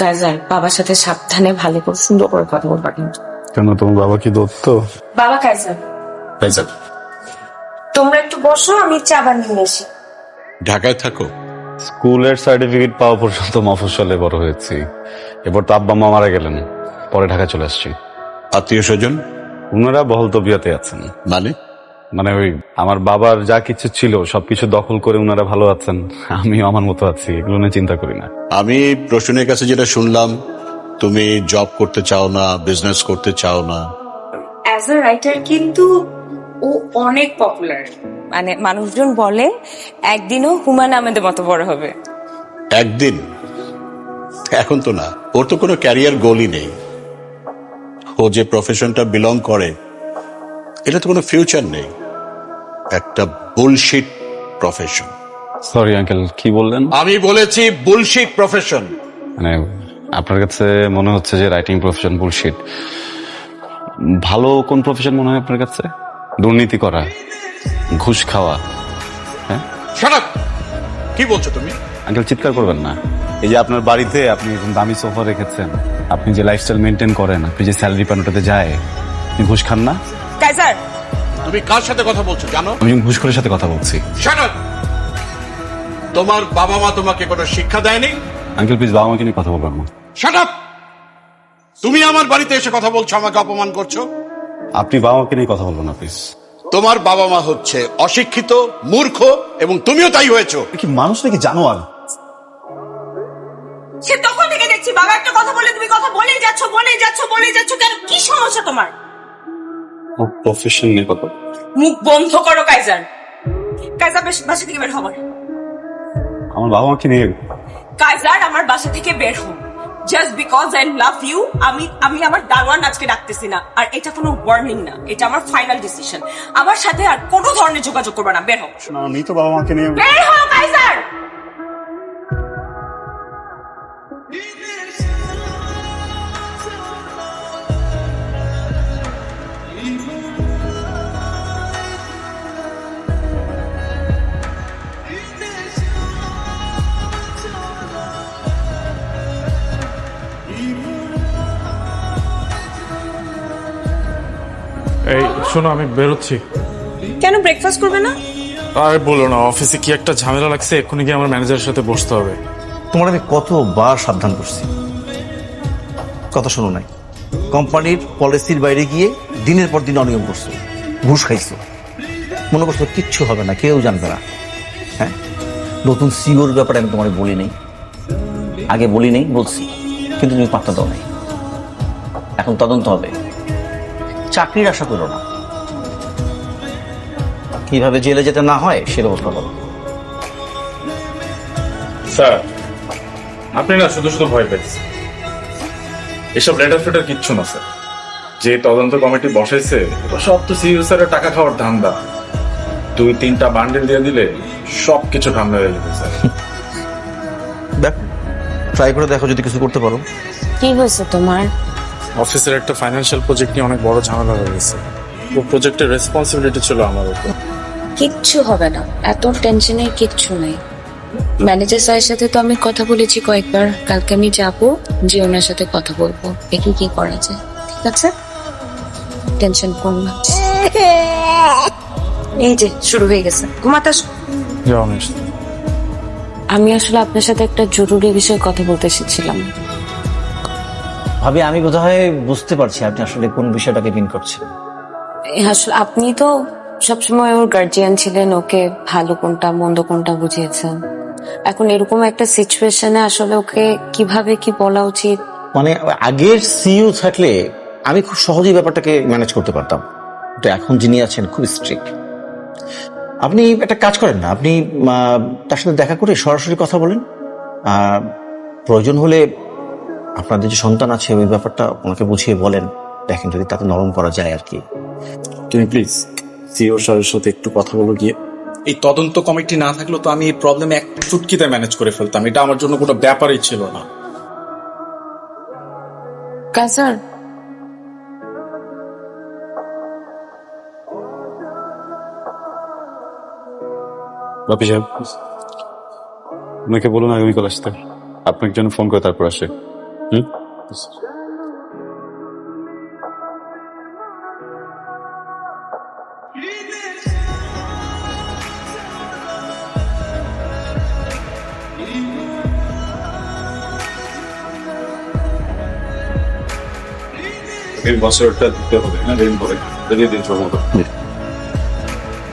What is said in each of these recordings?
কাজার বাবার সাথে সাবধানে ভালো করে সুন্দর করে কথা বলবা কিন্তু। কেন, তোমার বাবা কি দত্ত? বাবা কাজার, কাইজার, তোমরা একটু বসো, আমি চা বানিয়ে আসি। ঢাকায় থাকো? স্কুলের সার্টিফিকেট পাওয়া পর্যন্ত মফস্বলে বড় হয়েছি। এবার তো আব্বা মা মারা গেলেন, পরে ঢাকা চলে আসছি। আত্মীয় স্বজন? ওনারা বহল তবিয়তে আছেন। মানে ওই আমার বাবার যা কিছু ছিল সবকিছু দখল করে ওনারা ভালো আছেন, আমিও আমার মতো আছি, এগুলো নিয়ে চিন্তা করি না। আমি প্রশ্নের কাছে যেটা শুনলাম, তুমি জব করতে চাও না, বিজনেস করতে চাও না। অ্যাজ আ রাইটার কিন্তু ও অনেক পপুলার, মানে মানুষজন বলে একদিনও হুমায়ুন আহমেদের মতো বড় হবে। একদিন? এখন তো না, ওর তো কোনো ক্যারিয়ার গোলই নেই। ও যে প্রফেশনটা বিলং করে এটা তো কোনো ফিউচার নেই, একটা বুলশিট প্রফেশন। সরি আঙ্কেল, কি বললেন? আমি বলেছি বুলশিট প্রফেশন। মানে আপনার কাছে মনে হচ্ছে যে রাইটিং প্রফেশন বুলশিট। ভালো কোন প্রফেশন মনে হয় আপনার কাছে? দুর্নীতি করা, ঘুষ খাওয়া। হ্যাঁ, শাট আপ! কি বলছো তুমি? আঙ্কেল চিৎকার করবেন না। এই যে আপনার বাড়িতে আপনি এরকম দামি সোফা রেখেছেন, আপনি যে লাইফস্টাইল মেনটেন করেন, আপনি যে স্যালারি পান ওটাতে যায়, আপনি ঘুষ খান না? কাজার, তুমি কার সাথে কথা বলছো জানো? আমি ঘুষখোরের সাথে কথা বলছি। Shut up! তোমার বাবা মা তোমাকে কোনো শিক্ষা দেয়নি? আঙ্কেল প্লিজ বাবা মাকে নিয়ে কথা বলবেন না। Shut up! তুমি আমার বাড়িতে এসে কথা বলছো, আমাকে অপমান করছো। আপনি বাবা মাকে নিয়ে কথা বলবেন না প্লিজ। তোমার বাবা মা হচ্ছে অশিক্ষিত, মূর্খ, এবং তুমিও তাই হয়েছো। কি মানুষ নাকি জানোয়ার? সে তখন থেকে দেখছি বাবা একটা কথা বলে তুমি কথা বলেই যাচ্ছ কেন? কি সমস্যা তোমার? প্রফেশন নিয়ে কথা। মুখ বন্ধ করো কাইজার। কাইজার বাসা থেকে বের হও। আমার বাবা মাকে নিয়ে। কাইজার, আমার বাসা থেকে বের হও। Just because I love you আমি আমার দারোয়ান আজকে ডাকতেছি না। আর এটা কোনো ওয়ার্নিং না, এটা আমার ফাইনাল ডিসিশন। আমার সাথে আর কোনো ধরনের যোগাযোগ করবে না, বের হও। আমি তো বাবা মাকে নিয়ে। বের হও কাইজার। এই শোনো, আমি বেরোচ্ছি। কেন ব্রেকফাস্ট করবে না? আর বলো না, অফিসে কি একটা ঝামেলা লাগছে, এক্ষুনি গিয়ে আমার ম্যানেজারের সাথে বসতে হবে। তোমার আমি কতবার সাবধান করছি, কথা শোনো নাই। কোম্পানির পলিসির বাইরে গিয়ে দিনের পর দিন অনিয়ম করছো, ঘুষ খাইছো, মনে করছো কিচ্ছু হবে না, কেউ জানবে না। হ্যাঁ, নতুন সিওর ব্যাপারে আমি তোমার বলি নেই, আগে বলি নেই, বলছি, কিন্তু তুমি পাত্তা দাও নাই। এখন তদন্ত হবে, চাকরির আশা করো না, কিভাবে জেলে যেতে না হয় সে ব্যবস্থা করো। স্যার, আপনি না শুধু শুধু ভয় পেয়েছেন। এসব লেটার ফেটার কিচ্ছু না স্যার। যে তদন্ত কমিটি বসাইছে সব তো সিইও স্যারের টাকা খাওয়ার ধান্দা। 2-3টা বান্ডেল দিয়ে দিলে সবকিছু ঠান্ডা হয়ে যাবে স্যার। দেখ, ট্রাই করে দেখো যদি কিছু করতে পারো। কি হয়েছে তোমার? অফিসের একটা ফাইন্যান্সিয়াল প্রজেক্ট নিয়ে অনেক বড় ঝামেলা হয়ে গেছে। ও প্রজেক্টের রেসপন্সিবিলিটি ছিল আমার উপর। কিচ্ছু হবে না, এত টেনশনের কিচ্ছু নেই। ম্যানেজার স্যারের সাথে তো আমি কথা বলেছি কয়েকবার, কালকে আমি যাবো, যে ওনার সাথে কথা বলবো, দেখি কি করা যায়। ঠিক আছে, টেনশন করো না। এই যে শুরু হয়ে গেছে, ঘুমাতে আসো। যাও মিস। আমি আসলে আপনার সাথে একটা জরুরি বিষয়ে কথা বলতে এসেছিলাম। ভাবি, আমি বোধহয় বুঝতে পারছি আপনি আসলে কোন বিষয়টাকে মিন করছেন। আসলে আপনি তো সবসময় ওর গার্জিয়ান ছিলেন, ওকে ভালো কোনটা মন্দ কোনটা বুঝিয়েছেন। এখন এরকম একটা সিচুয়েশনে আসলে ওকে কিভাবে কি বলা উচিত। মানে আগের সিইও থাকলে আমি খুব সহজেই ব্যাপারটাকে ম্যানেজ করতে পারতাম, তো এখন যিনি আছেন খুব স্ট্রিক্ট। আপনি একটা কাজ করেন না, আপনি তার সাথে দেখা করে সরাসরি কথা বলেন। প্রয়োজন হলে আপনাদের যে সন্তান আছে ওই ব্যাপারটা ওনাকে বুঝিয়ে বলেন, দেখেন যদি তাতে নরম করা যায় আর কি। তুমি প্লিজ সিও স্যারের সাথে একটু কথা বলো গিয়ে। এই তদন্ত কমিটি না থাকলেও তো আমি এই প্রবলেম এক চুটকিতে ম্যানেজ করে ফেলতাম, এটা আমার জন্য কোনো ব্যাপারই ছিল না। কাজার, বাপি সাহেব, ওনাকে বলুন আগামীকাল আসতে। আপনাকে যেন ফোন করে তারপর আসে। হুম? এই বছরটা দিতে হবে না ঋণ করে দিয়ে দিন সময় মতো।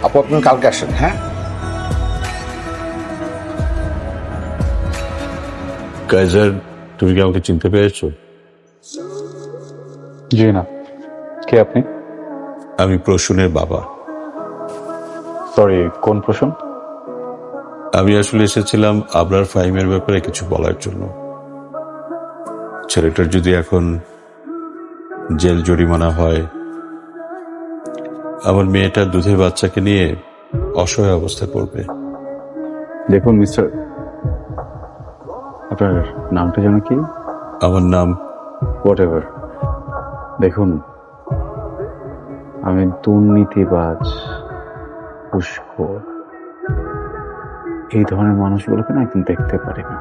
আপু আপনি কালকে আসেন, হ্যাঁ? কাইজার, তুমি কি আমাকে চিনতে পেরেছো? জি না। কে আপনি? আমি প্রসূনের বাবা। সরি, কোন প্রশ্ন? আমি আসলে এসেছিলাম আবরার ফাহিমের ব্যাপারে কিছু বলার জন্য। ছেলেটার যদি এখন জেল জরিমানা হয়, আমার মেয়েটার দুধের বাচ্চাকে নিয়ে অসহায় অবস্থায় পড়বে। দেখুন মিস্টার, আপনার নামটা যেন কি? আমার নাম হোয়াট এভার। দেখুন, আমি দুর্নীতিবাজ, ঘুষখোর, এই ধরনের মানুষগুলোকে না একদম দেখতে পারি না।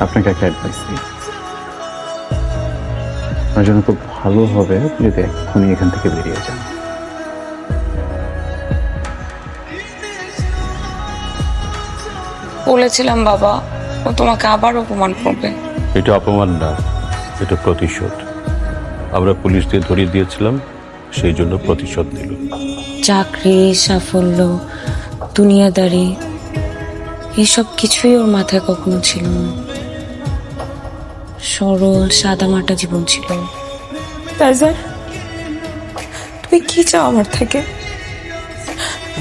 আপনাকে একটা অ্যাডভাইস দিই, আপনার জন্য খুব ভালো হবে আপনি যদি এক্ষুনি এখান থেকে বেরিয়ে যান। বলেছিলাম বাবা, ও তোমাকে আবার অপমান করবে। এটা অপমান না, এটা প্রতিশোধ। আমরা পুলিশ দিয়ে ধরিয়ে দিয়েছিলাম, সেই জন্য প্রতিশোধ নিল। চাকরি, সাফল্য, দুনিয়াদারি, এসব কিছুই ওর মাথায় কখনো ছিল না। সরল সাদামাটা জীবন ছিল। তাইজার, তুমি কি চাও আমার থেকে?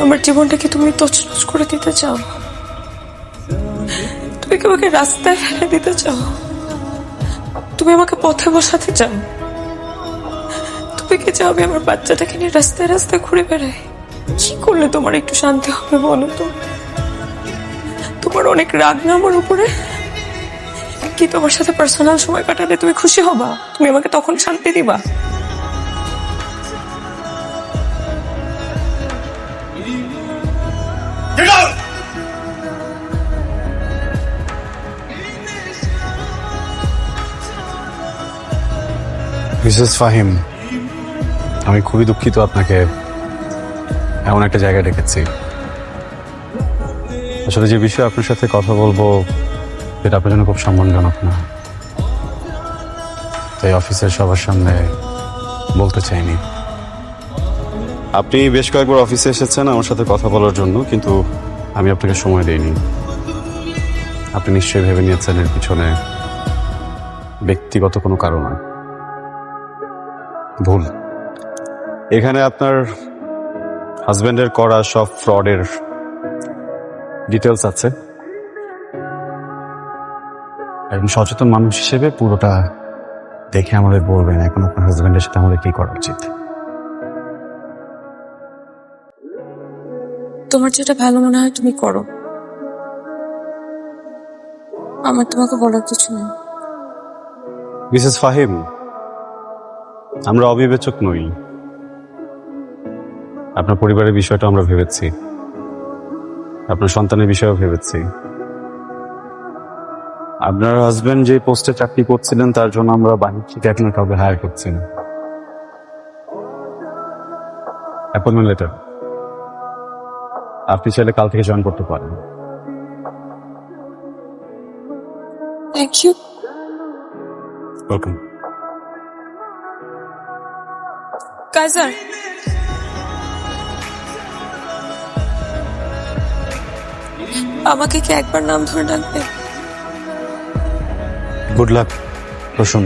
আমার জীবনটাকে তুমি তছনছ করে দিতে চাও? তুমি কি আমাকে রাস্তায় ফেলে দিতে চাও? তুমি আমাকে পথে বসাতে চাও? তুমি কি চাও আমি আমার বাচ্চাটাকে নিয়ে রাস্তায় রাস্তায় ঘুরে বেড়াই? কি করলে তোমার একটু শান্তি হবে বলো তো? তোমার অনেক রাগ না আমার উপরে? কি তোমার সাথে পার্সোনাল সময় কাটালে তুমি খুশি হবা? তুমি আমাকে তখন শান্তি দিবা? মিসেস ফাহিম, আমি খুবই দুঃখিত আপনাকে এমন একটা জায়গায় ডেকেছি। আসলে যে বিষয়ে আপনার সাথে কথা বলবো সেটা আপনার জন্য খুব সম্মানজনক না, তাই অফিসের সবার সামনে বলতে চাইনি। আপনি বেশ কয়েকবার অফিসে এসেছেন আমার সাথে কথা বলার জন্য, কিন্তু আমি আপনাকে সময় দিইনি। আপনি নিশ্চয়ই ভেবে নিয়েছেন এর পিছনে ব্যক্তিগত কোনো কারণ। ভুল। এখানে আপনার হাজবেন্ডের করা সব ফ্রডের ডিটেলস আছে। একজন সচেতন মানুষ হিসেবে পুরোটা দেখে আমাদের বলবেন এখন আপনার হাজবেন্ডের সাথে আমাদের কি করা উচিত। তোমার যেটা ভালো মনে হয় তুমি করো, আমার তোমাকে বলার কিছু নেই। মিসেস ফাহিম, আমরা অবিবেচক নই। আপনার পরিবারের বিষয়টা আমরা ভেবেছি, আপনার সন্তানের বিষয়েও ভেবেছি। আপনার হাজবেন্ড যে পোস্টে চাকরি করছিলেন তার জন্য আমরা বাহির থেকে আপনার কাউকে হায়ার করছি না। অ্যাপয়েন্টমেন্ট লেটার আপনি চাইলে কাল থেকে জয়েন করতে পারেন। Thank you. ওয়েলকাম। কাইজার, আমাকে কি একবার নাম ধরে ডাকবে? Good luck Roshan.